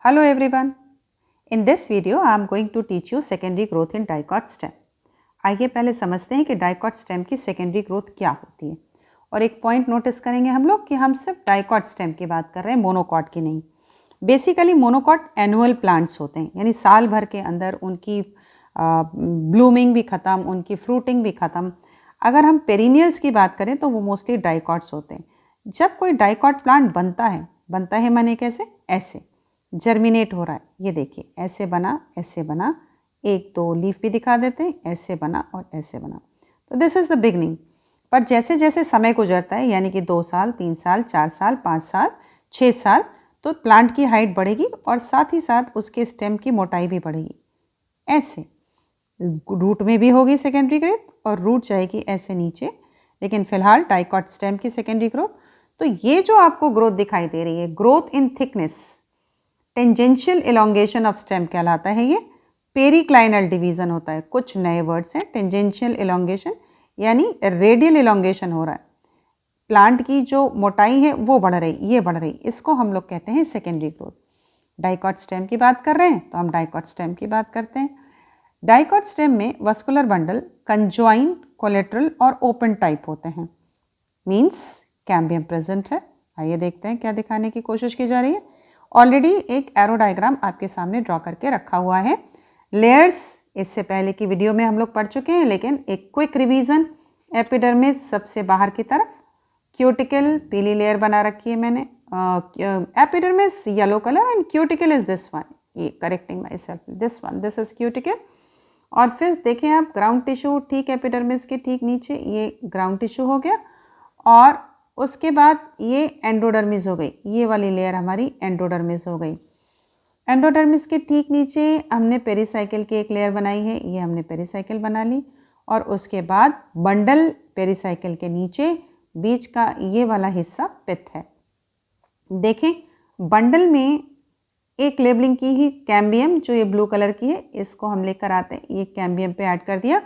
Hello everyone. In this video I am going to teach you secondary growth in dicot stem. आइए पहले समझते हैं कि dicot stem की सेकेंडरी ग्रोथ क्या होती है। और एक पॉइंट नोटिस करेंगे हम लोग कि हम सिर्फ डाइकॉट स्टेम की बात कर रहे हैं, मोनोकॉट की नहीं। बेसिकली मोनोकॉट एनुअल प्लांट्स होते हैं, यानी साल भर के अंदर उनकी ब्लूमिंग भी ख़त्म, उनकी फ्रूटिंग भी ख़त्म। अगर हम पेरिनियल्स की बात करें तो वो मोस्टली डाइकॉट्स होते हैं। जब कोई डाइकॉट प्लांट बनता है माने कैसे, ऐसे जर्मिनेट हो रहा है, ये देखिए ऐसे बना, एक दो लीफ भी दिखा देते हैं, ऐसे बना और ऐसे बना। तो दिस इज़ द बिगनिंग। पर जैसे जैसे समय गुजरता है, यानी कि 2 साल, 3 साल, 4 साल, 5 साल, 6 साल, तो प्लांट की हाइट बढ़ेगी और साथ ही साथ उसके स्टेम की मोटाई भी बढ़ेगी। ऐसे रूट में भी होगी सेकेंडरी ग्रोथ और रूट जाएगी ऐसे नीचे। लेकिन फिलहाल डाइकॉट स्टेम की सेकेंडरी ग्रोथ, तो ये जो आपको ग्रोथ दिखाई दे रही है, growth in thickness, tangential elongation of stem कहलाता है। ये पेरिक्लाइनल डिवीज़न होता है। कुछ नए वर्ड्स हैं। टेंजेंशियल इलोंगेशन यानी रेडियल इलोंगेशन हो रहा है, प्लांट की जो मोटाई है वो बढ़ रही, ये बढ़ रही, इसको हम लोग कहते हैं सेकेंडरी ग्रोथ। डाइकॉट स्टेम की बात कर रहे हैं तो हम डाइकॉट स्टेम की बात करते हैं। डाइकॉट स्टेम में वस्कुलर बंडल कंजॉइंट, कोलेटरल और ओपन टाइप होते हैं। मीन्स कैम्बियम प्रेजेंट है। आइए देखते हैं क्या दिखाने की कोशिश की जा रही है। ऑलरेडी एक एरो डायग्राम आपके सामने ड्रॉ करके रखा हुआ है। लेयर्स इससे पहले की वीडियो में हम लोग पढ़ चुके हैं, लेकिन एक क्विक रिवीजन। एपिडर्मिस सबसे बाहर की तरफ, क्यूटिकल पीली लेयर बना रखी है मैंने, epidermis yellow colour and cuticle is this one. ये correcting myself, this one, this is cuticle. और फिर देखें आप ग्राउंड टिश्यू ठीक एपिडर्मिस के ठीक नीचे, ये ग्राउंड टिश्यू हो गया। और उसके बाद ये एंडोडर्मिस हो गई, ये वाली लेयर हमारी एंडोडर्मिस हो गई। एंडोडर्मिस के ठीक नीचे हमने पेरिसाइकिल की एक लेयर बनाई है, ये हमने पेरिसाइकिल बना ली। और उसके बाद बंडल, पेरिसाइकिल के नीचे बीच का ये वाला हिस्सा पिथ है। देखें बंडल में एक लेबलिंग की ही कैम्बियम, जो ये ब्लू कलर की है, इसको हम लेकर आते हैं, ये कैम्बियम पे ऐड कर दिया।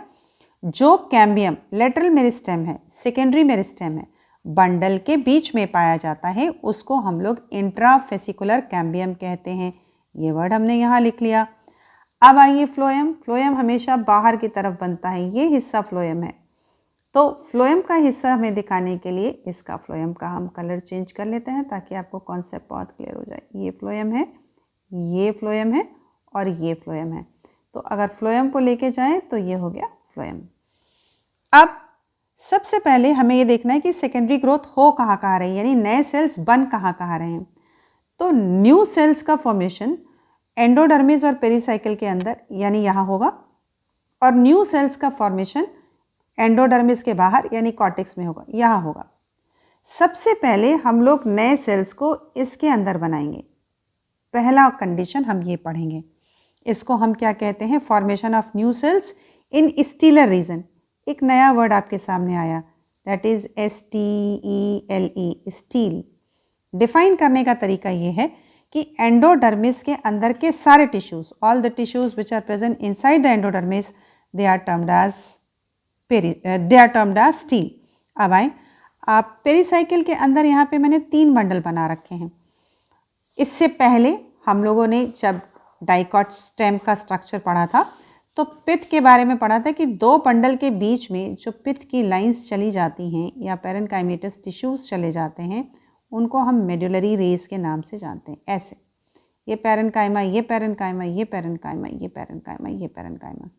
जो कैम्बियम लेटरल मेरिस्टेम है, सेकेंडरी मेरिस्टेम है, बंडल के बीच में पाया जाता है, उसको हम लोग इंट्राफेसिकुलर कैम्बियम कहते हैं। ये वर्ड हमने यहाँ लिख लिया। अब आइए फ्लोएम। फ्लोएम हमेशा बाहर की तरफ बनता है, ये हिस्सा फ्लोएम है। तो फ्लोएम का हिस्सा हमें दिखाने के लिए इसका फ्लोएम का हम कलर चेंज कर लेते हैं, ताकि आपको कॉन्सेप्ट बहुत क्लियर हो जाए। ये फ्लोएम है, ये फ्लोएम है और ये फ्लोएम है। तो अगर फ्लोएम को लेके जाएं तो ये हो गया फ्लोएम। अब सबसे पहले हमें ये देखना है कि सेकेंडरी ग्रोथ हो कहाँ कहाँ रही है, यानी नए सेल्स बन कहाँ कहाँ रहे हैं। तो न्यू सेल्स का फॉर्मेशन एंडोडर्मिस और पेरिसाइकिल के अंदर, यानी यहाँ होगा। और न्यू सेल्स का फॉर्मेशन एंडोडर्मिस के बाहर, यानी कॉर्टेक्स में होगा, यहाँ होगा। सबसे पहले हम लोग नए सेल्स को इसके अंदर बनाएंगे। पहला कंडीशन हम ये पढ़ेंगे, इसको हम क्या कहते हैं, formation of new cells in stelar region. एक नया वर्ड आपके सामने आया, that is STELE, stele. Define करने का तरीका ये है कि एंडोडर्मिस के अंदर के सारे tissues, all the tissues which are present inside the endodermis, they are termed as stele. अब आए आप पेरिसाइकिल के अंदर, यहाँ पे मैंने 3 बंडल बना रखे हैं। इससे पहले हम लोगों ने जब डाइकॉट स्टेम का स्ट्रक्चर पढ़ा था तो पिथ के बारे में पढ़ा था कि 2 बंडल के बीच में जो पिथ की लाइंस चली जाती हैं या पैरेन्काइमेटस टिश्यूज चले जाते हैं, उनको हम मेडुलरी रेस के नाम से जानते हैं। ऐसे ये पैरेन्काइमा, ये पैरेन्काइमा, ये पैरेन्काइमा, ये पैरेन्काइमा, ये पैरेन्काइमा।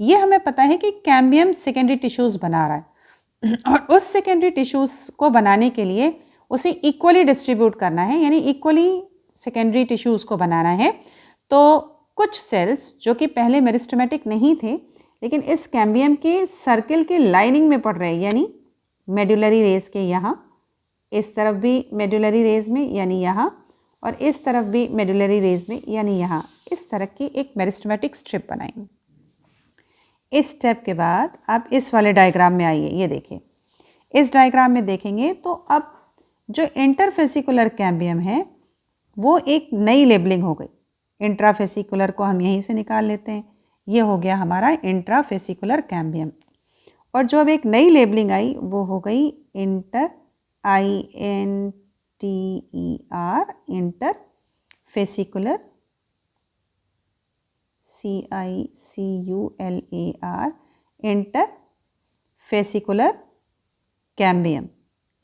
ये हमें पता है कि कैम्बियम सेकेंडरी टिश्यूज बना रहा है और उस सेकेंडरी टिश्यूज को बनाने के लिए उसे इक्वली डिस्ट्रीब्यूट करना है, यानी इक्वली सेकेंडरी टिश्यूज को बनाना है। तो कुछ सेल्स जो कि पहले मेरिस्टेमेटिक नहीं थे, लेकिन इस कैम्बियम के सर्किल के लाइनिंग में पड़ रहे हैं, यानी मेडुलरी रेस के यहाँ, इस तरफ भी मेडुलरी रेस में यानी यहाँ, और इस तरफ भी मेडुलरी रेस में यानी यहाँ, इस तरह की एक मेरिस्टेमेटिक स्ट्रिप बनाएंगे। इस स्टेप के बाद आप इस वाले डायग्राम में आइए, ये देखिए। इस डायग्राम में देखेंगे तो अब जो इंटरफेसिकुलर कैम्बियम है वो एक नई लेबलिंग हो गई। इंट्राफेसिकुलर को हम यहीं से निकाल लेते हैं, ये हो गया हमारा इंट्राफेसिकुलर कैम्बियम। और जो अब एक नई लेबलिंग आई वो हो गई inter, INTER, inter fascicular, CICULAR, inter fascicular cambium,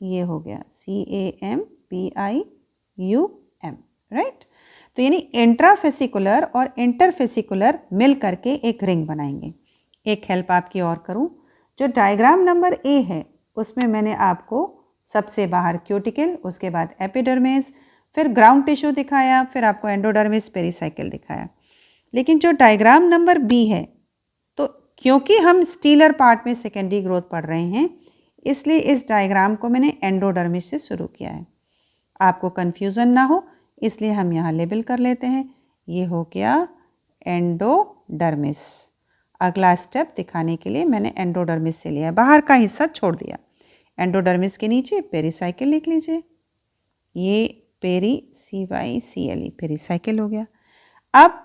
ये हो गया CAMBIUM, राइट। तो यानी इंट्राफेसिकुलर और इंटरफेसिकुलर मिल करके एक रिंग बनाएंगे। एक हेल्प आपकी और करूं, जो डायग्राम नंबर ए है उसमें मैंने आपको सबसे बाहर क्यूटिकल, उसके बाद एपिडर्मिस, फिर ग्राउंड टिश्यू दिखाया, फिर आपको एंडोडर्मिस, पेरीसाइकिल दिखाया। लेकिन जो डायग्राम नंबर बी है, तो क्योंकि हम स्टीलर पार्ट में सेकेंडरी ग्रोथ पढ़ रहे हैं, इसलिए इस डायग्राम को मैंने एंडोडर्मिस से शुरू किया है। आपको कन्फ्यूज़न ना हो इसलिए हम यहाँ लेबल कर लेते हैं। ये हो गया एंडोडर्मिस। अगला स्टेप दिखाने के लिए मैंने एंडोडर्मिस से लिया है, बाहर का हिस्सा छोड़ दिया। एंडोडर्मिस के नीचे पेरीसाइकिल लिख लीजिए, ये CYCLE पेरीसाइकिल हो गया। अब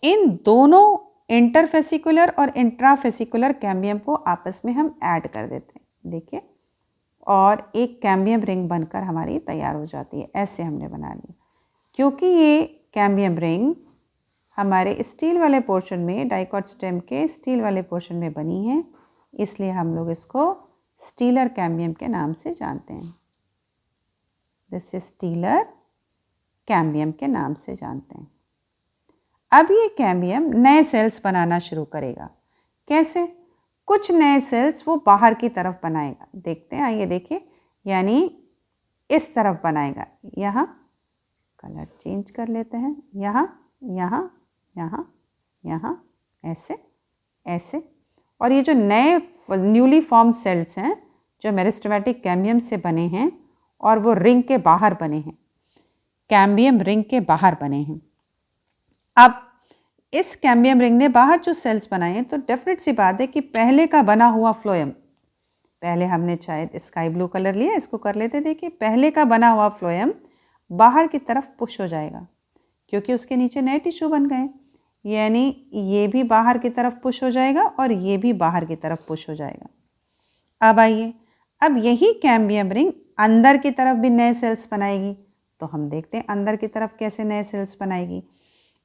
इन दोनों इंटरफेसिकुलर और इंट्राफेसिकुलर कैम्बियम को आपस में हम ऐड कर देते हैं, देखिए, और एक कैम्बियम रिंग बनकर हमारी तैयार हो जाती है। ऐसे हमने बना लिया। क्योंकि ये कैम्बियम रिंग हमारे स्टील वाले पोर्शन में, डाइकॉट स्टेम के स्टील वाले पोर्शन में बनी है, इसलिए हम लोग इसको स्टीलर कैम्बियम के नाम से जानते हैं। दिस इज स्टीलर कैम्बियम के नाम से जानते हैं। अब ये कैम्बियम नए सेल्स बनाना शुरू करेगा। कैसे? कुछ नए सेल्स वो बाहर की तरफ बनाएगा। देखते हैं, आइए देखिए, यानी इस तरफ बनाएगा। यहाँ कलर चेंज कर लेते हैं, यहाँ यहाँ यहाँ यहाँ, ऐसे ऐसे। और ये जो नए न्यूली फॉर्म सेल्स हैं जो मेरिस्टेमेटिक कैम्बियम से बने हैं और वो रिंग के बाहर बने हैं, कैम्बियम रिंग के बाहर बने हैं। अब इस कैम्बियम रिंग ने बाहर जो सेल्स बनाए हैं, तो डेफिनेट सी बात है कि पहले का बना हुआ फ्लोएम, पहले हमने शायद स्काई ब्लू कलर लिया, इसको कर लेते। देखिए, पहले का बना हुआ फ्लोएम बाहर की तरफ पुश हो जाएगा क्योंकि उसके नीचे नए टिश्यू बन गए, यानी ये भी बाहर की तरफ पुश हो जाएगा और ये भी बाहर की तरफ पुश हो जाएगा। अब आइए, अब यही कैम्बियम रिंग अंदर की तरफ भी नए सेल्स बनाएगी। तो हम देखते हैं अंदर की तरफ कैसे नए सेल्स बनाएगी।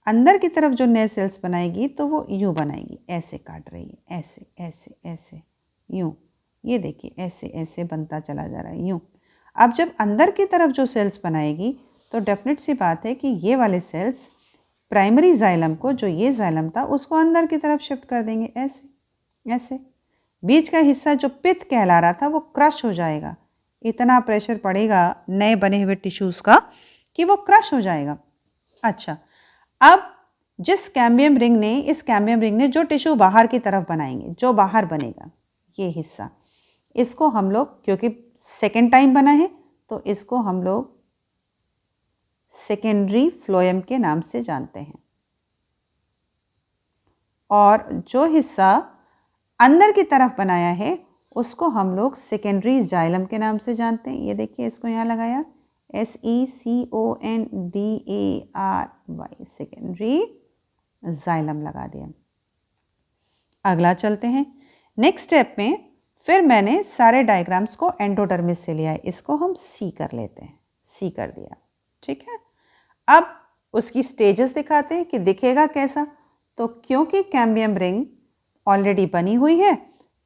अंदर की तरफ जो नए सेल्स बनाएगी तो वो यूँ बनाएगी, ऐसे काट रही है, ऐसे ऐसे ऐसे, यूँ, ये देखिए ऐसे ऐसे बनता चला जा रहा है, यूँ। अब जब अंदर की तरफ जो सेल्स बनाएगी तो डेफिनेट सी बात है कि ये वाले सेल्स प्राइमरी जाइलम को, जो ये जाइलम था, उसको अंदर की तरफ शिफ्ट कर देंगे, ऐसे ऐसे। बीच का हिस्सा जो पित्त कहला रहा था वो क्रश हो जाएगा। इतना प्रेशर पड़ेगा नए बने हुए टिश्यूज़ का कि वो क्रश हो जाएगा। अच्छा, अब जिस कैम्बियम रिंग ने, इस कैम्बियम रिंग ने जो टिश्यू बाहर की तरफ बनाएंगे, जो बाहर बनेगा ये हिस्सा, इसको हम लोग, क्योंकि सेकेंड टाइम बना है, तो इसको हम लोग सेकेंडरी फ्लोएम के नाम से जानते हैं। और जो हिस्सा अंदर की तरफ बनाया है उसको हम लोग सेकेंडरी जाइलम के नाम से जानते हैं। ये देखिए, इसको यहाँ लगाया, SECONDARY, सेकेंडरी जाइलम लगा दिया। अगला चलते हैं नेक्स्ट स्टेप में। फिर मैंने सारे डायग्राम्स को एंडोडर्मिस से लिया है, इसको हम सी कर लेते हैं, सी कर दिया, ठीक है। अब उसकी स्टेजेस दिखाते हैं कि दिखेगा कैसा। तो क्योंकि कैम्बियम रिंग ऑलरेडी बनी हुई है,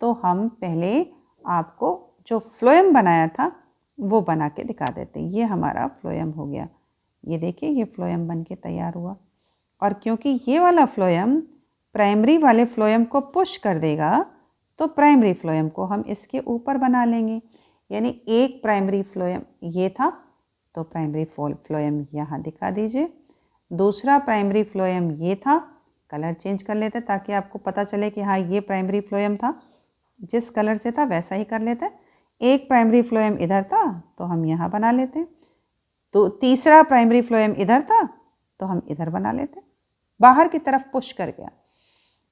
तो हम पहले आपको जो फ्लोएम बनाया था वो बना के दिखा देते हैं। ये हमारा फ्लोएम हो गया, ये देखिए, ये फ्लोएम बन के तैयार हुआ। और क्योंकि ये वाला फ्लोएम प्राइमरी वाले फ्लोएम को पुश कर देगा, तो प्राइमरी फ्लोएम को हम इसके ऊपर बना लेंगे। यानी एक प्राइमरी फ्लोएम ये था, तो प्राइमरी फ्लोएम यहाँ दिखा दीजिए। दूसरा प्राइमरी फ्लोएम ये था, कलर चेंज कर लेते ताकि आपको पता चले कि हाँ ये प्राइमरी फ्लोएम था, जिस कलर से था वैसा ही कर लेते हैं। एक प्राइमरी फ्लोएम इधर था तो हम यहाँ बना लेते हैं, तो तीसरा प्राइमरी फ्लोएम इधर था तो हम इधर बना लेते हैं, बाहर की तरफ पुश कर गया।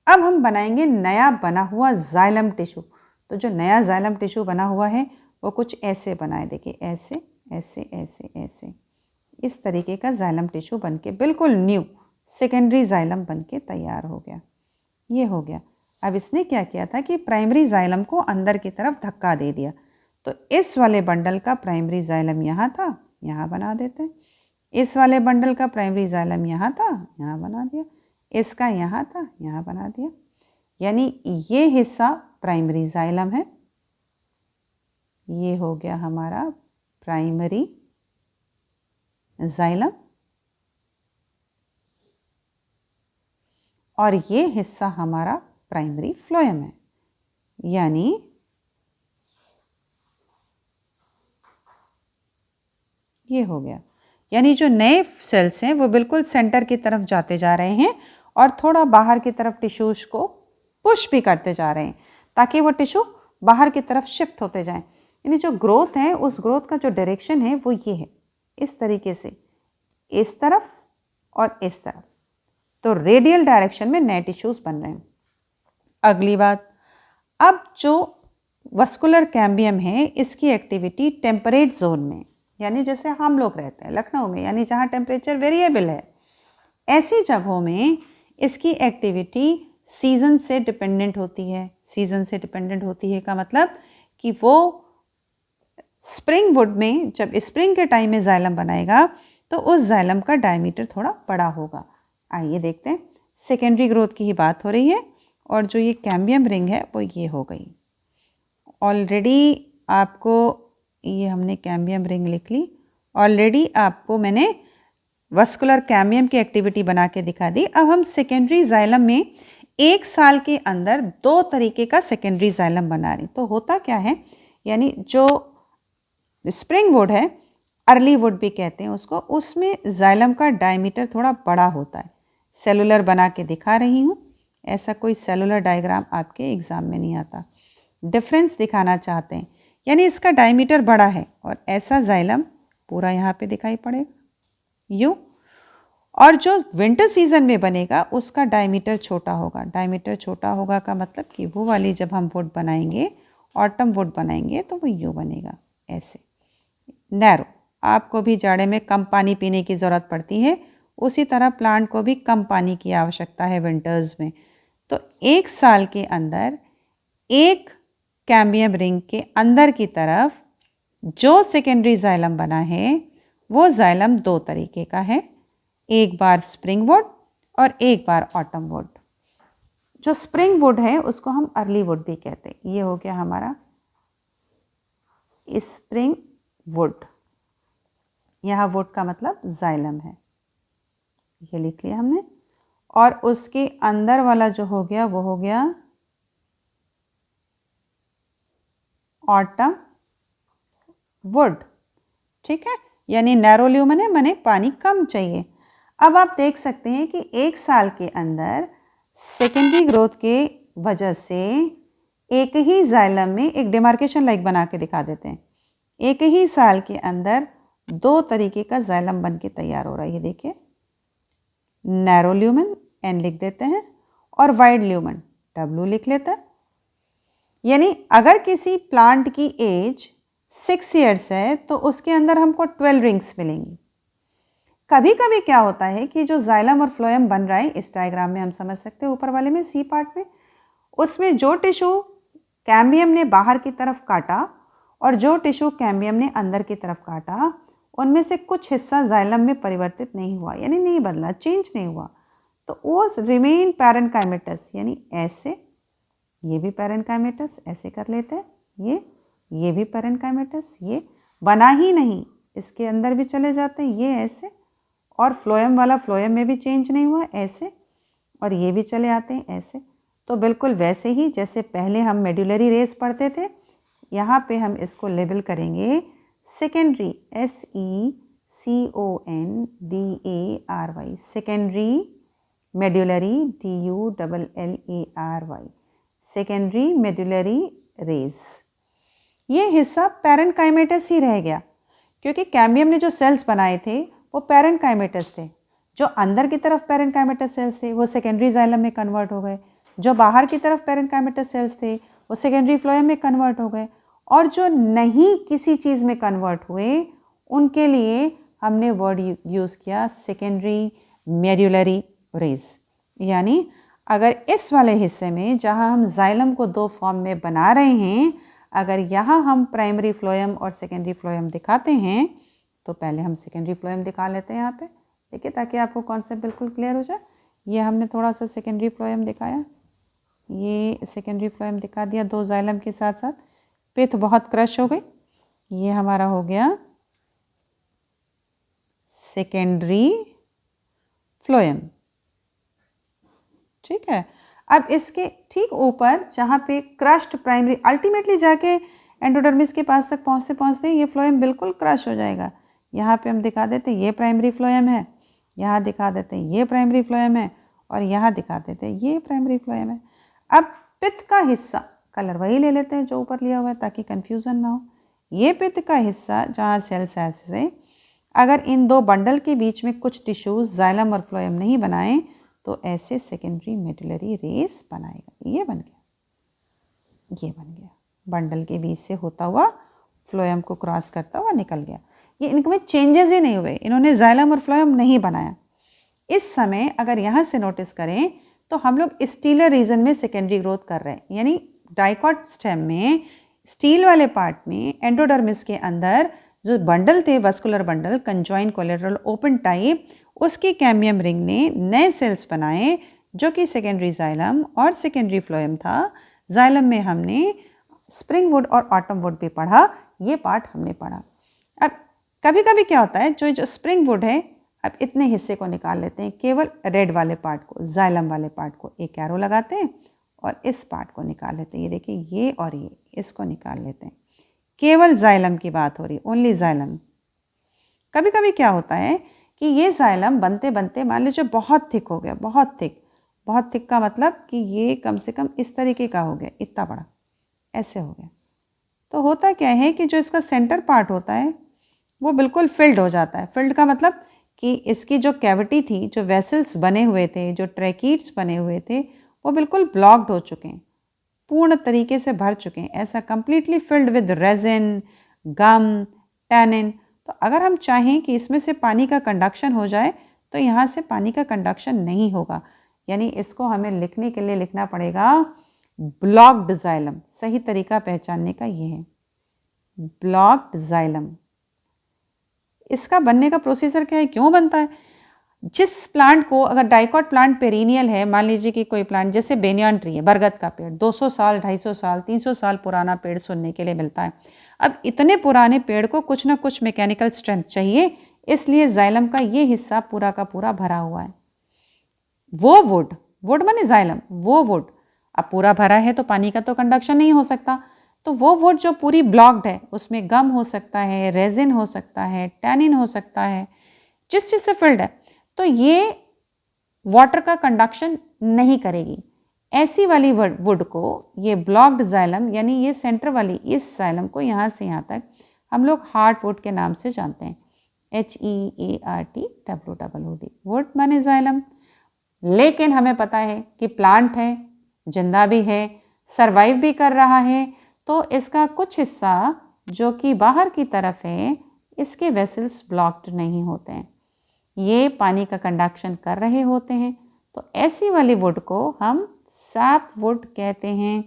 अब हम बनाएंगे नया बना हुआ जाइलम टिश्यू। तो जो नया जाइलम टिश्यू बना हुआ है वो कुछ ऐसे बनाए, देखिए ऐसे ऐसे ऐसे ऐसे, इस तरीके का जाइलम टिश्यू बन के बिल्कुल न्यू सेकेंडरी जाइलम बन के तैयार हो गया। ये हो गया। अब इसने क्या किया था कि प्राइमरी जाइलम को अंदर की तरफ धक्का दे दिया। तो इस वाले बंडल का प्राइमरी जाइलम यहाँ था, यहाँ बना देते हैं। इस वाले बंडल का प्राइमरी जाइलम यहाँ था, यहाँ बना दिया, इसका यहाँ था, यहाँ बना दिया, यानी ये हिस्सा प्राइमरी जाइलम है, ये हो गया हमारा प्राइमरी जाइलम, और ये हिस्सा हमारा प्राइमरी फ्लोएम है, यानी ये हो गया। यानी जो नए सेल्स हैं वो बिल्कुल सेंटर की तरफ जाते जा रहे हैं और थोड़ा बाहर की तरफ टिश्यूज को पुश भी करते जा रहे हैं ताकि वो टिश्यू बाहर की तरफ शिफ्ट होते जाएं। यानी जो ग्रोथ है उस ग्रोथ का जो डायरेक्शन है वो ये है, इस तरीके से, इस तरफ और इस तरफ, तो रेडियल डायरेक्शन में नए टिश्यूज बन रहे हैं। अगली बात, अब जो वस्कुलर कैम्बियम है इसकी एक्टिविटी टेम्परेट जोन में, यानी जैसे हम लोग रहते हैं लखनऊ में, यानी जहाँ टेम्परेचर वेरिएबल है, ऐसी जगहों में इसकी एक्टिविटी सीज़न से डिपेंडेंट होती है। सीज़न से डिपेंडेंट होती है का मतलब कि वो स्प्रिंग वुड में जब स्प्रिंग के टाइम में जाइलम बनाएगा तो उस जाइलम का डायमीटर थोड़ा बड़ा होगा। आइए देखते हैं, सेकेंडरी ग्रोथ की ही बात हो रही है और जो ये कैम्बियम रिंग है वो ये हो गई। ऑलरेडी आपको ये हमने कैम्बियम रिंग लिख ली, ऑलरेडी आपको मैंने वस्कुलर कैम्बियम की एक्टिविटी बना के दिखा दी। अब हम सेकेंडरी जाइलम में 1 साल के अंदर 2 तरीके का सेकेंडरी जाइलम बना रही। तो होता क्या है, यानी जो स्प्रिंग वुड है, अर्ली वुड भी कहते हैं उसको, उसमें जाइलम का डायमीटर थोड़ा बड़ा होता है। सेलुलर बना के दिखा रही हूँ, ऐसा कोई सेलुलर डायग्राम आपके एग्ज़ाम में नहीं आता। डिफरेंस दिखाना चाहते हैं, यानी इसका डायमीटर बड़ा है और ऐसा जाइलम पूरा यहाँ पे दिखाई पड़ेगा यूँ, और जो विंटर सीजन में बनेगा उसका डायमीटर छोटा होगा। डायमीटर छोटा होगा का मतलब कि वो वाली जब हम वुड बनाएंगे, ऑटम वुड बनाएंगे, तो वो यूँ बनेगा, ऐसे नैरो। आपको भी जाड़े में कम पानी पीने की ज़रूरत पड़ती है, उसी तरह प्लांट को भी कम पानी की आवश्यकता है विंटर्स में। तो 1 साल के अंदर एक कैम्बियम रिंग के अंदर की तरफ जो सेकेंडरी जाइलम बना है वो जाइलम 2 तरीके का है, एक बार स्प्रिंग वुड और एक बार ऑटम वुड। जो स्प्रिंग वुड है उसको हम अर्ली वुड भी कहते हैं। ये हो गया हमारा स्प्रिंग वुड, यहाँ वुड का मतलब जाइलम है, ये लिख लिया हमने। और उसके अंदर वाला जो हो गया वो हो गया ऑटम वुड, ठीक है, यानी नैरो ल्यूमन है, माने पानी कम चाहिए। अब आप देख सकते हैं कि 1 साल के अंदर सेकेंडरी ग्रोथ के वजह से एक ही जाइलम में एक डिमार्केशन लाइक बना के दिखा देते हैं, एक ही साल के अंदर 2 तरीके का जाइलम बन के तैयार हो रहा है। ये देखिए, नैरो ल्यूमन एन लिख देते हैं और वाइड ल्यूमन डब्ल्यू लिख लेते हैं। यानी अगर किसी प्लांट की एज 6 ईयर्स है तो उसके अंदर हमको 12 रिंग्स मिलेंगी। कभी कभी क्या होता है कि जो जाइलम और फ्लोएम बन रहा है, इस डायग्राम में हम समझ सकते हैं, ऊपर वाले में सी पार्ट में, उसमें जो टिश्यू कैम्बियम ने बाहर की तरफ काटा और जो टिश्यू कैम्बियम ने अंदर की तरफ काटा, उनमें से कुछ हिस्सा जाइलम में परिवर्तित नहीं हुआ, यानी नहीं बदला, चेंज नहीं हुआ, तो वो रिमेन पैरेन्काइमेटस, यानी ऐसे, ये भी पैरेन्काइमेटस, ऐसे कर लेते हैं, ये भी पैरेन्काइमेटस, ये बना ही नहीं, इसके अंदर भी चले जाते हैं, ये ऐसे, और फ्लोएम वाला फ्लोएम में भी चेंज नहीं हुआ, ऐसे, और ये भी चले आते हैं ऐसे। तो बिल्कुल वैसे ही जैसे पहले हम मेडुलरी रेस पढ़ते थे, यहाँ पे हम इसको लेबल करेंगे secondary, SECONDARY, secondary medullary, DULLARY, secondary medullary rays. ये हिस्सा पैरेन्काइमेटस ही रह गया, क्योंकि कैम्बियम ने जो सेल्स बनाए थे वो पैरेन्काइमेटस थे। जो अंदर की तरफ पैरेन्काइमेटस सेल्स थे वो सेकेंडरी जाइलम में कन्वर्ट हो गए, जो बाहर की तरफ पैरेन्काइमेटस सेल्स थे वो सेकेंडरी फ्लोएम में कन्वर्ट हो गए, और जो नहीं किसी चीज़ में कन्वर्ट हुए उनके लिए हमने वर्ड यूज़ किया सेकेंडरी मेडुलरी रेज। यानी अगर इस वाले हिस्से में जहाँ हम जाइलम को 2 फॉर्म में बना रहे हैं, अगर यहाँ हम प्राइमरी फ्लोएम और सेकेंडरी फ्लोएम दिखाते हैं तो पहले हम सेकेंडरी फ्लोएम दिखा लेते हैं यहाँ पे, देखिए, ताकि आपको कॉन्सेप्ट बिल्कुल क्लियर हो जाए। ये हमने थोड़ा सा सेकेंडरी फ्लोएम दिखाया, ये सेकेंडरी फ्लोएम दिखा दिया 2 जाइलम के साथ साथ। पिथ बहुत क्रश हो गई, ये हमारा हो गया सेकेंडरी फ्लोएम। ठीक है, अब इसके ठीक ऊपर जहाँ पे क्रश्ड प्राइमरी, अल्टीमेटली जाके एंडोडर्मिस के पास तक पहुँचते पहुँचते ये फ्लोएम बिल्कुल क्रश हो जाएगा। यहाँ पे हम दिखा देते ये प्राइमरी फ्लोएम है, यहाँ दिखा देते हैं ये प्राइमरी फ्लोएम है, और यहाँ दिखा देते हैं ये प्राइमरी फ्लोएम है। अब पित्त का हिस्सा, कलर वही ले लेते हैं जो ऊपर लिया हुआ है ताकि कंफ्यूजन ना हो। ये पित्त का हिस्सा जहाँ सेल से अगर इन 2 बंडल के बीच में कुछ टिश्यूज जाइलम और फ्लोएम नहीं बनाए तो ऐसे सेकेंडरी मेडुलरी रेस बनाएगा। ये बन गया, ये बन गया, बंडल के बीच से होता हुआ फ्लोएम को क्रॉस करता हुआ निकल गया। ये इनमें चेंजेस ही नहीं हुए, इन्होंने जाइलम और फ्लोएम नहीं बनाया। इस समय अगर यहाँ से नोटिस करें तो हम लोग स्टीलर रीजन में सेकेंडरी ग्रोथ कर रहे हैं, यानी डाइकॉट स्टेम में स्टील वाले पार्ट में एंडोडर्मिस के अंदर जो बंडल थे, vascular bundle, conjoint collateral open type, उसकी कैम्बियम रिंग ने नए सेल्स बनाए जो कि सेकेंडरी जाइलम और सेकेंडरी फ्लोएम था। जाइलम में हमने स्प्रिंग वुड और ऑटम वुड भी पढ़ा, ये पार्ट हमने पढ़ा। अब कभी कभी क्या होता है, जो स्प्रिंग वुड है, अब इतने हिस्से को निकाल लेते हैं, केवल रेड वाले पार्ट को, जाइलम वाले पार्ट को एक एरो लगाते हैं और इस पार्ट को निकाल लेते हैं। ये देखिए, ये और ये, इसको निकाल लेते हैं। केवल जाइलम की बात हो रही, ओनली जाइलम। कभी कभी क्या होता है कि ये जाइलम बनते बनते मान लीजिए बहुत थिक हो गया, बहुत थिक। बहुत थिक का मतलब कि ये कम से कम इस तरीके का हो गया, इतना बड़ा, ऐसे हो गया। तो होता क्या है कि जो इसका सेंटर पार्ट होता है वो बिल्कुल फिल्ड हो जाता है। फिल्ड का मतलब कि इसकी जो कैविटी थी, जो वेसल्स बने हुए थे, जो ट्रैकीट्स बने हुए थे, वो बिल्कुल ब्लॉक्ड हो चुके हैं, पूर्ण तरीके से भर चुके हैं, ऐसा completely filled with resin, gum, tannin. तो अगर हम चाहें कि इसमें से पानी का कंडक्शन हो जाए तो यहाँ से पानी का कंडक्शन नहीं होगा, यानी इसको हमें लिखने के लिए लिखना पड़ेगा ब्लॉक्ड जाइलम। सही तरीका पहचानने का ये है, ब्लॉक्ड जाइलम। इसका बनने का प्रोसीजर क्या है, क्यों बनता है? जिस प्लांट को, अगर डाइकॉट प्लांट पेरिनियल है, मान लीजिए कि कोई प्लांट जैसे बेनियन ट्री है, बरगद का पेड़, 200 साल, 250 साल, 300 साल पुराना पेड़ सुनने के लिए मिलता है। अब इतने पुराने पेड़ को कुछ ना कुछ मैकेनिकल स्ट्रेंथ चाहिए, इसलिए जाइलम का ये हिस्सा पूरा का पूरा भरा हुआ है। वो वुड, वुड माने जाइलम, वो वुड अब पूरा भरा है तो पानी का तो कंडक्शन नहीं हो सकता। तो वो वुड जो पूरी ब्लॉक्ड है, उसमें गम हो सकता है, रेजिन हो सकता है, टैनिन हो सकता है, जिस चीज़ से फिल्ड है, तो ये वाटर का कंडक्शन नहीं करेगी। ऐसी वाली वुड को, ये ब्लॉक्ड जाइलम, यानी ये सेंटर वाली इस जाइलम को यहाँ से यहाँ तक हम लोग हार्ट वुड के नाम से जानते हैं, HEARTWOOD, वुड माने जाइलम। लेकिन हमें पता है कि प्लांट है, जिंदा भी है, सरवाइव भी कर रहा है, तो इसका कुछ हिस्सा जो कि बाहर की तरफ है, इसके वेसल्स ब्लॉक्ड नहीं होते हैं, ये पानी का कंडक्शन कर रहे होते हैं। तो ऐसी वाली वुड को हम सैप वुड कहते हैं।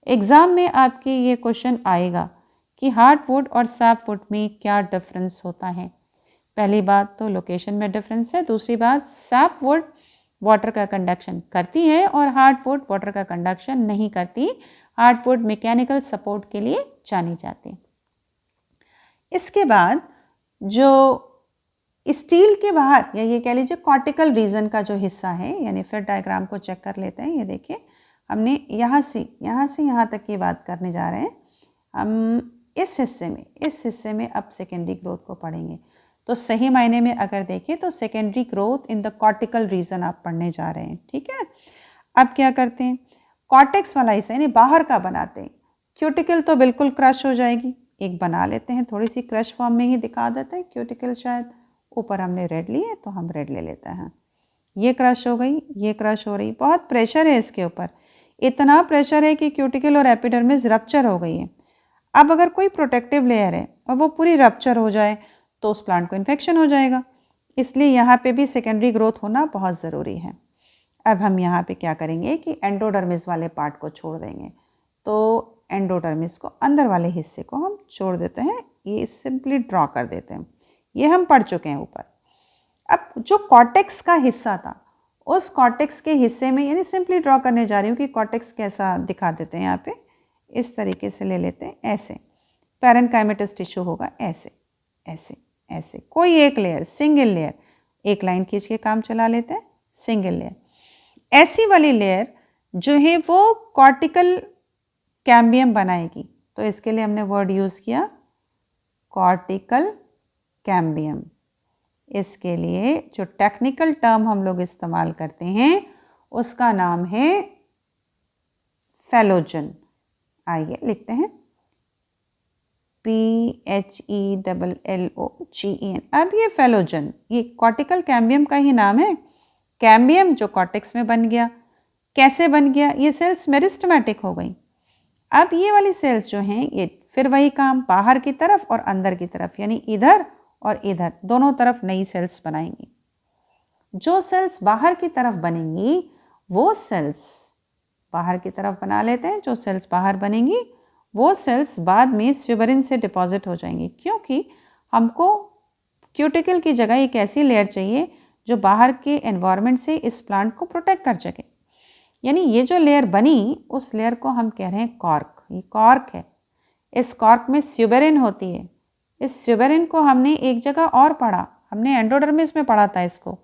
एग्ज़ाम में आपके ये क्वेश्चन आएगा कि हार्ट वुड और सैप वुड में क्या डिफरेंस होता है। पहली बात तो लोकेशन में डिफरेंस है, दूसरी बात सैप वुड वाटर का कंडक्शन करती है और हार्ट वुड वाटर का कंडक्शन नहीं करती। हार्ट वुड मैकेनिकल सपोर्ट के लिए जानी जाती है। इसके बाद जो स्टील के बाहर, या ये कह लीजिए कॉर्टिकल रीजन का जो हिस्सा है, यानी फिर डायग्राम को चेक कर लेते हैं। ये देखिए, हमने यहाँ से यहाँ तक की बात करने जा रहे हैं। हम इस हिस्से में अब सेकेंडरी ग्रोथ को पढ़ेंगे। तो सही मायने में अगर देखें तो secondary growth in the cortical region आप पढ़ने जा रहे हैं। ठीक है, अब क्या करते हैं, कॉर्टेक्स वाला हिस्सा यानी बाहर का बनाते हैं। क्यूटिकल तो बिल्कुल क्रश हो जाएगी, एक बना लेते हैं, थोड़ी सी क्रश फॉर्म में ही दिखा देते हैं क्यूटिकल। शायद ऊपर हमने रेड ली है तो हम रेड ले लेते हैं। ये क्रश हो गई, ये क्रश हो रही, बहुत प्रेशर है इसके ऊपर, इतना प्रेशर है कि क्यूटिकल और एपिडर्मिस रप्चर हो गई है। अब अगर कोई प्रोटेक्टिव लेयर है और वो पूरी रप्चर हो जाए तो उस प्लांट को इन्फेक्शन हो जाएगा, इसलिए यहाँ पे भी सेकेंडरी ग्रोथ होना बहुत ज़रूरी है। अब हम यहाँ पे क्या करेंगे कि एंडोडर्मिस वाले पार्ट को छोड़ देंगे। तो एंडोडर्मिस को, अंदर वाले हिस्से को हम छोड़ देते हैं, ये सिंपली ड्रॉ कर देते हैं। ये हम पढ़ चुके हैं ऊपर। अब जो कॉर्टेक्स का हिस्सा था, उस कॉर्टेक्स के हिस्से में, यानी सिंपली ड्रॉ करने जा रही हूँ कि कॉर्टेक्स कैसा दिखा देते हैं यहाँ पे, इस तरीके से ले लेते हैं, ऐसे पैरेन्काइमेटस टिश्यू होगा, ऐसे ऐसे ऐसे, कोई एक लेयर, सिंगल लेयर, एक लाइन खींच के काम चला लेते हैं, सिंगल लेयर। ऐसी वाली लेयर जो है वो कॉर्टिकल कैम्बियम बनाएगी, तो इसके लिए हमने वर्ड यूज़ किया कॉर्टिकल कैम्बियम। इसके लिए जो टेक्निकल टर्म हम लोग इस्तेमाल करते हैं उसका नाम है फेलोजन। आइए लिखते हैं PHELLOGEN। अब ये फेलोजन, ये कॉर्टिकल कैम्बियम का ही नाम है। कैम्बियम जो कॉर्टेक्स में बन गया, कैसे बन गया, ये सेल्स मेरिस्टेमेटिक हो गई। अब ये वाली सेल्स जो हैं ये फिर वही काम, बाहर की तरफ और अंदर की तरफ, यानी इधर और इधर दोनों तरफ नई सेल्स बनाएंगी। जो सेल्स बाहर की तरफ बनेंगी वो सेल्स बाहर की तरफ बना लेते हैं। जो सेल्स बाहर बनेंगी वो सेल्स बाद में स्यूबरिन से डिपॉजिट हो जाएंगी, क्योंकि हमको क्यूटिकल की जगह एक ऐसी लेयर चाहिए जो बाहर के एनवायरनमेंट से इस प्लांट को प्रोटेक्ट कर सके। यानी ये जो लेयर बनी, उस लेयर को हम कह रहे हैं कॉर्क। ये कॉर्क है। इस कॉर्क में स्यूबरिन होती है। इस स्यूबरिन को हमने एक जगह और पढ़ा, हमने एंडोडर्मिस में पढ़ा था इसको।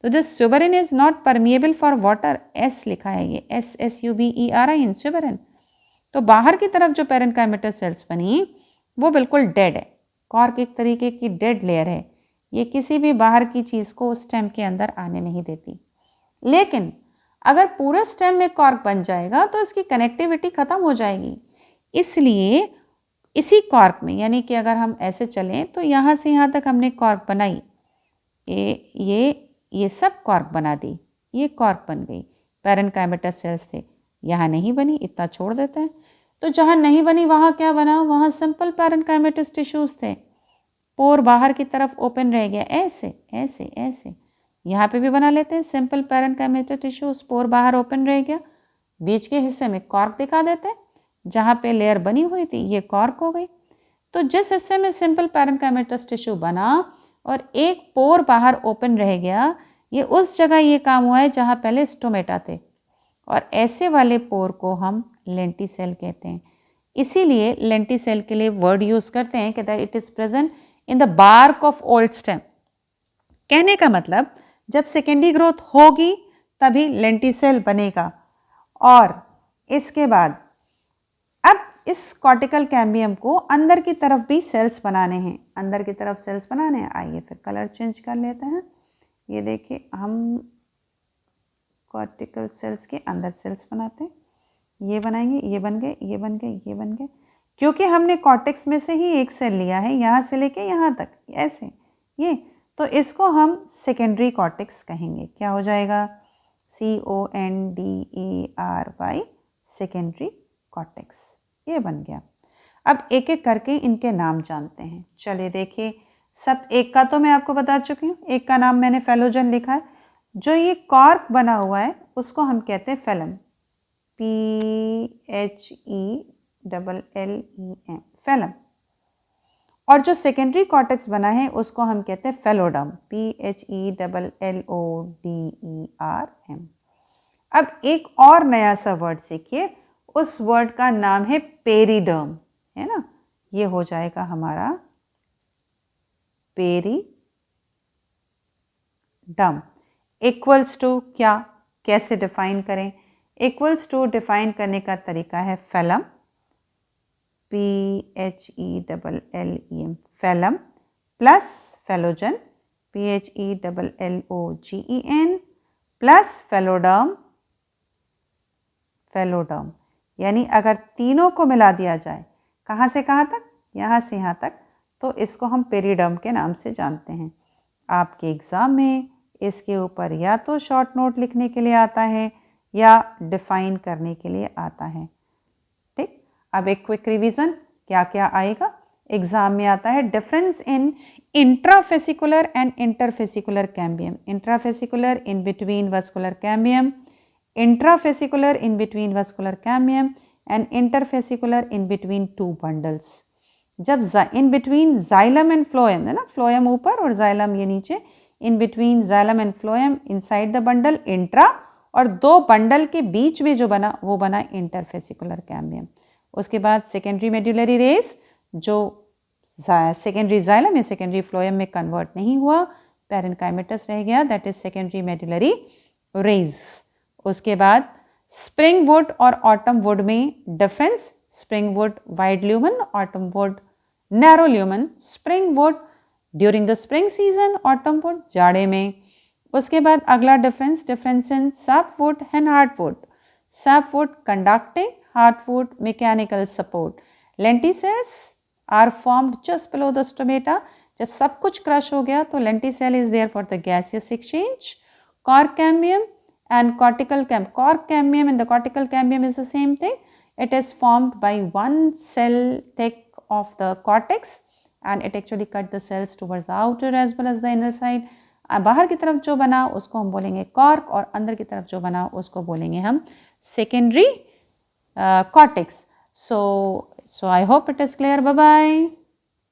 तो this suberin is not permeable for water, S लिखा है ये, SSUBERIN, स्यूबरिन। तो बाहर की तरफ जो पैरेन्काइमेटस सेल्स बनी वो बिल्कुल डेड है। कॉर्क एक तरीके की डेड लेयर है, ये किसी भी बाहर की चीज़ को स्टेम के अंदर आने नहीं देती। लेकिन अगर पूरे स्टेम में कॉर्क बन जाएगा तो इसकी कनेक्टिविटी ख़त्म हो जाएगी। इसलिए इसी कॉर्क में, यानी कि अगर हम ऐसे चलें तो यहाँ से यहाँ तक हमने कॉर्क बनाई, ये सब कॉर्क बना दी, ये कॉर्क बन गई। पैरेन्काइमेटस सेल्स थे, यहाँ नहीं बनी, इतना छोड़ देते हैं। तो जहाँ नहीं बनी वहाँ क्या बना, वहाँ सिंपल पैरेन्काइमेटस टिश्यूज़ थे। पोर बाहर की तरफ ओपन रह गया, ऐसे ऐसे ऐसे। यहाँ पे भी बना लेते हैं सिंपल पैरेन्काइमेटस टिश्यूज़, पोर बाहर ओपन रह गया, बीच के हिस्से में कॉर्क दिखा देते हैं। जहाँ पे लेयर बनी हुई थी ये कॉर्क हो गई। तो जिस हिस्से में सिंपल पैरेन्काइमेटस टिश्यू बना और एक पोर बाहर ओपन रह गया, ये उस जगह ये काम हुआ है जहाँ पहले स्टोमेटा थे, और ऐसे वाले पोर को हम लेंटिसेल कहते हैं। इसीलिए लेंटिसेल के लिए वर्ड यूज़ करते हैं कि that it is present in the bark of old stem. कहने का मतलब जब सेकेंडरी ग्रोथ होगी तभी लेंटिसेल बनेगा। और इसके बाद अब इस कॉर्टिकल कैम्बियम को अंदर की तरफ भी सेल्स बनाने हैं, अंदर की तरफ सेल्स बनाने हैं। आइए फिर कलर चेंज कर लेते हैं। ये देखिए, हम कॉर्टिकल सेल्स के अंदर सेल्स बनाते हैं। ये बनाएंगे, ये बन गए, ये बन गए, ये बन गए, क्योंकि हमने कॉर्टेक्स में से ही एक सेल लिया है, यहाँ से लेके यहाँ तक ऐसे ये। तो इसको हम सेकेंडरी कॉर्टेक्स कहेंगे। क्या हो जाएगा, CONDARY, सेकेंडरी कॉर्टेक्स। ये बन गया। अब एक एक करके इनके नाम जानते हैं। चलिए देखिए, सब एक का तो मैं आपको बता चुकी हूँ, एक का नाम मैंने फेलोजन लिखा है। जो ये कॉर्क बना हुआ है उसको हम कहते हैं फेलम, PHELLEM, फेलम। और जो सेकेंडरी कॉर्टेक्स बना है उसको हम कहते हैं फेलोडम, PHELLODERM। अब एक और नया सा वर्ड सीखिए, उस वर्ड का नाम है पेरिडर्म, है ना। ये हो जाएगा हमारा पेरिडर्म। इक्वल्स टू क्या, कैसे डिफाइन करें? इक्वल्स टू डिफाइन करने का तरीका है phellem, PHELLEM, phellem plus phellogen, PHELLOGEN plus phelloderm, phelloderm. यानी अगर तीनों को मिला दिया जाए, कहाँ से कहाँ तक, यहाँ से यहाँ तक, तो इसको हम पेरिडर्म के नाम से जानते हैं। आपके एग्ज़ाम में इसके ऊपर या तो शॉर्ट नोट लिखने के लिए आता है या डिफाइन करने के लिए आता है। ठीक, अब एक क्विक रिवीजन, क्या क्या आएगा एग्जाम में आता है। Difference in intrafascicular and interfascicular cambium, intrafascicular in between vascular cambium, intrafascicular in between vascular cambium and interfascicular in between two bundles. जब in between xylem and phloem है ना, फ्लोएम ऊपर और जाइलम ये नीचे, in between xylem and phloem inside the bundle intra, और दो bundle के बीच में जो बना वो बना इंटरफेसिकुलर कैम्बियम। उसके बाद सेकेंडरी मेड्यूलरी रेस जो सेकेंडरी जाइलम या सेकेंडरी फ्लोएम में कन्वर्ट नहीं हुआ, पैरेन्काइमेटस रह गया, that is secondary medullary rays. उसके बाद स्प्रिंग वुड और ऑटम वुड में difference, spring wood wide lumen, autumn wood narrow lumen, spring wood during the spring season, autumn wood जाड़े में। उसके बाद अगला difference in sapwood and hardwood, sapwood conducting, hardwood mechanical support. Lenticels are formed just below the stomata, जब सब कुछ crush हो गया तो lenticel is there for the gaseous exchange. Cork cambium and cortical cork cambium and the cortical cambium is the same thing. It is formed by one cell thick of the cortex and it actually cut the cells towards the outer as well as the inner side. बाहर की तरफ जो बना उसको हम बोलेंगे cork और अंदर की तरफ जो बना उसको बोलेंगे हम secondary cortex. So I hope it is clear. Bye bye.